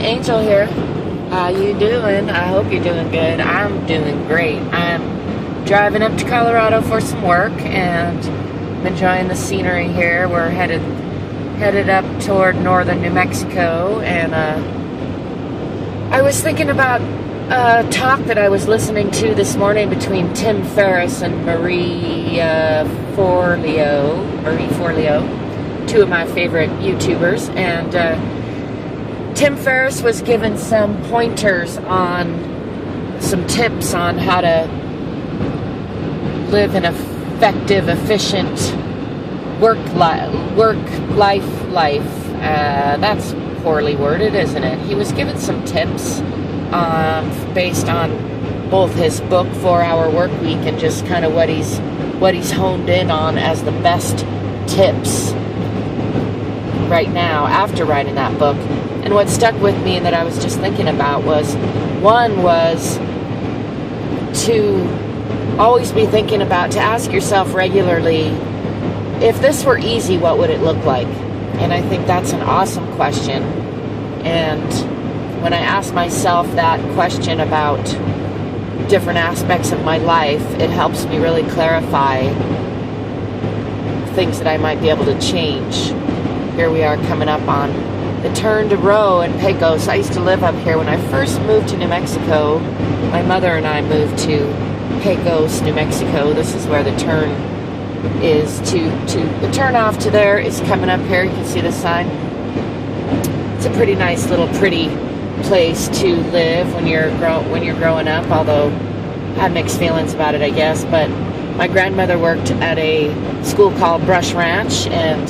Angel here. How you doing? I hope you're doing good. I'm doing great. I'm driving up to Colorado for some work, and I'm enjoying the scenery here. We're headed up toward northern New Mexico, and I was thinking about a talk that I was listening to this morning between Tim Ferris and Marie Forleo, two of my favorite YouTubers, and Tim Ferris was given some pointers on some tips on how to live an effective, efficient work-life life. That's poorly worded, isn't it? He was given some tips based on both his book, 4-Hour Work Week, and just kind of what he's honed in on as the best tips right now after writing that book. And what stuck with me and that I was just thinking about was, one was to always be thinking about, to ask yourself regularly, if this were easy, what would it look like? And I think that's an awesome question. And when I ask myself that question about different aspects of my life, it helps me really clarify things that I might be able to change. Here we are coming up on the turn to Rowe and Pecos. I used to live up here when I first moved to New Mexico. My mother and I moved to Pecos, New Mexico. This is where the turn is the turn off to there is coming up here. You can see the sign. It's a pretty nice little pretty place to live when you're growing up, although I have mixed feelings about it, I guess. But my grandmother worked at a school called Brush Ranch, and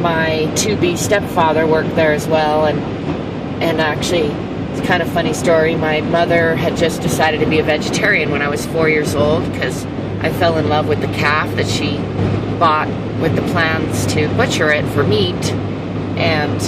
my to-be stepfather worked there as well. And actually, it's kind of a funny story. My mother had just decided to be a vegetarian when I was 4 years old, because I fell in love with the calf that she bought with the plans to butcher it for meat. And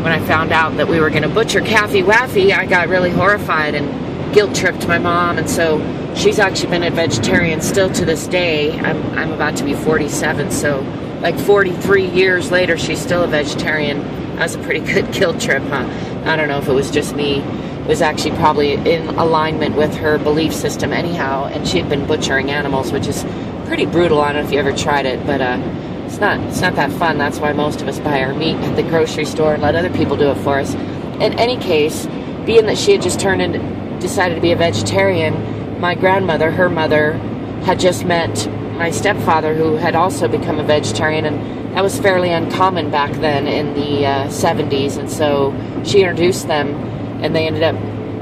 when I found out that we were going to butcher Caffy Waffy, I got really horrified and guilt-tripped my mom. And so she's actually been a vegetarian still to this day. I'm about to be 47, so like 43 years later, she's still a vegetarian. That was a pretty good guilt trip, huh? I don't know if it was just me. It was actually probably in alignment with her belief system anyhow, and she had been butchering animals, which is pretty brutal. I don't know if you ever tried it, but it's not that fun. That's why most of us buy our meat at the grocery store and let other people do it for us. In any case, being that she had just decided to be a vegetarian, my grandmother, her mother, had just met my stepfather, who had also become a vegetarian, and that was fairly uncommon back then in the 70s, and so she introduced them, and they ended up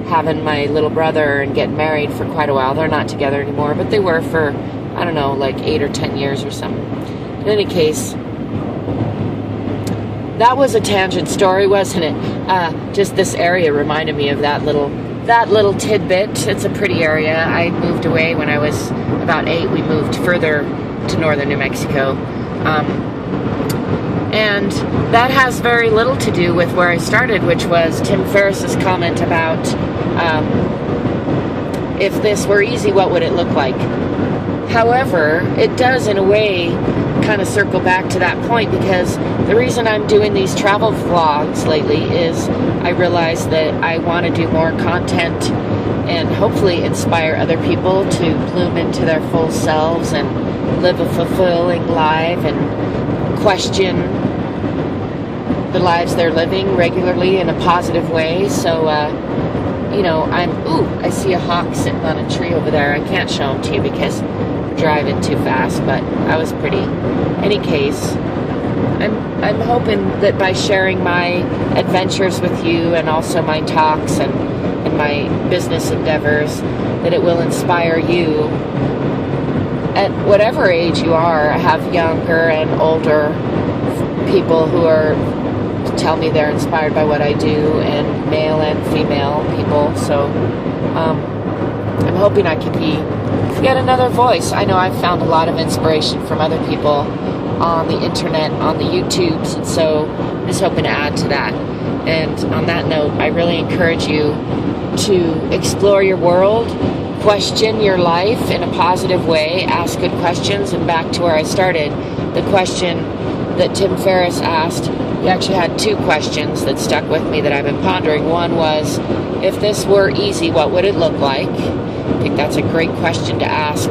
having my little brother and getting married for quite a while. They're not together anymore, but they were for, I don't know, like 8 or 10 years or something. In any case, that was a tangent story, wasn't it? Just this area reminded me of that little tidbit. It's a pretty area. I moved away when I was about 8. We moved further to northern New Mexico. And that has very little to do with where I started, which was Tim Ferriss's comment about if this were easy, what would it look like? However, it does in a way kind of circle back to that point, because the reason I'm doing these travel vlogs lately is I realize that I want to do more content and hopefully inspire other people to bloom into their full selves and live a fulfilling life and question the lives they're living regularly in a positive way. So, I see a hawk sitting on a tree over there. I can't show him to you because we're driving too fast, but I was pretty. Any case, I'm hoping that by sharing my adventures with you and also my talks and my business endeavors, that it will inspire you at whatever age you are. I have younger and older people who tell me they're inspired by what I do, and male and female people. So I'm hoping I can be yet another voice. I know I've found a lot of inspiration from other people on the internet, on the YouTubes, and so I'm just hoping to add to that. And on that note, I really encourage you to explore your world, question your life in a positive way, ask good questions. And back to where I started, the question that Tim Ferriss asked, he actually had two questions that stuck with me that I've been pondering. One was, if this were easy, what would it look like? I think that's a great question to ask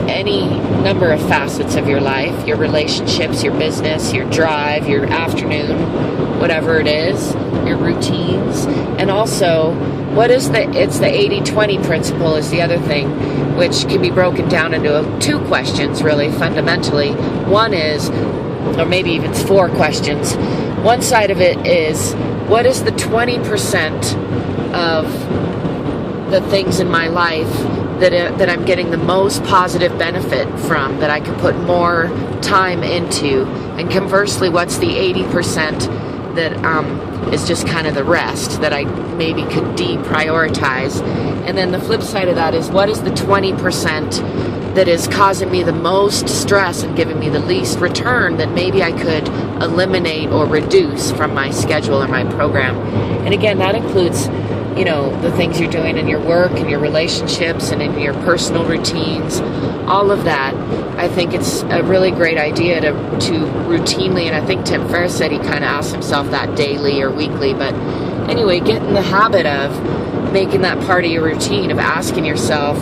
any number of facets of your life, your relationships, your business, your drive, your afternoon, whatever it is, your routines. And also, it's the 80-20 principle is the other thing, which can be broken down into two questions, really, fundamentally. One is, or maybe even it's four questions. One side of it is, what is the 20% of the things in my life that I'm getting the most positive benefit from, that I can put more time into? And conversely, what's the 80% that is just kind of the rest that I maybe could deprioritize? And then the flip side of that is, what is the 20% that is causing me the most stress and giving me the least return that maybe I could eliminate or reduce from my schedule or my program? And again, that includes, the things you're doing in your work and your relationships and in your personal routines, all of that. I think it's a really great idea to routinely, and I think Tim Ferris said he kind of asks himself that daily or weekly, but anyway, get in the habit of making that part of your routine, of asking yourself,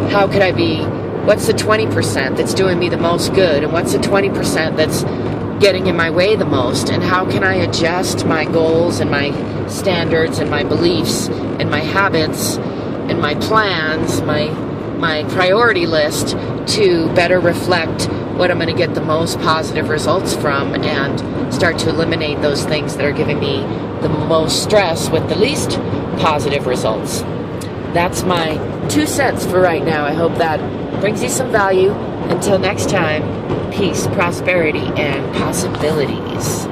how could I be, what's the 20% that's doing me the most good, and what's the 20% that's getting in my way the most, and how can I adjust my goals and my standards and my beliefs and my habits and my plans, my priority list to better reflect what I'm going to get the most positive results from, and start to eliminate those things that are giving me the most stress with the least positive results. That's my 2 cents for right now. I hope that brings you some value. Until next time, peace, prosperity, and possibilities.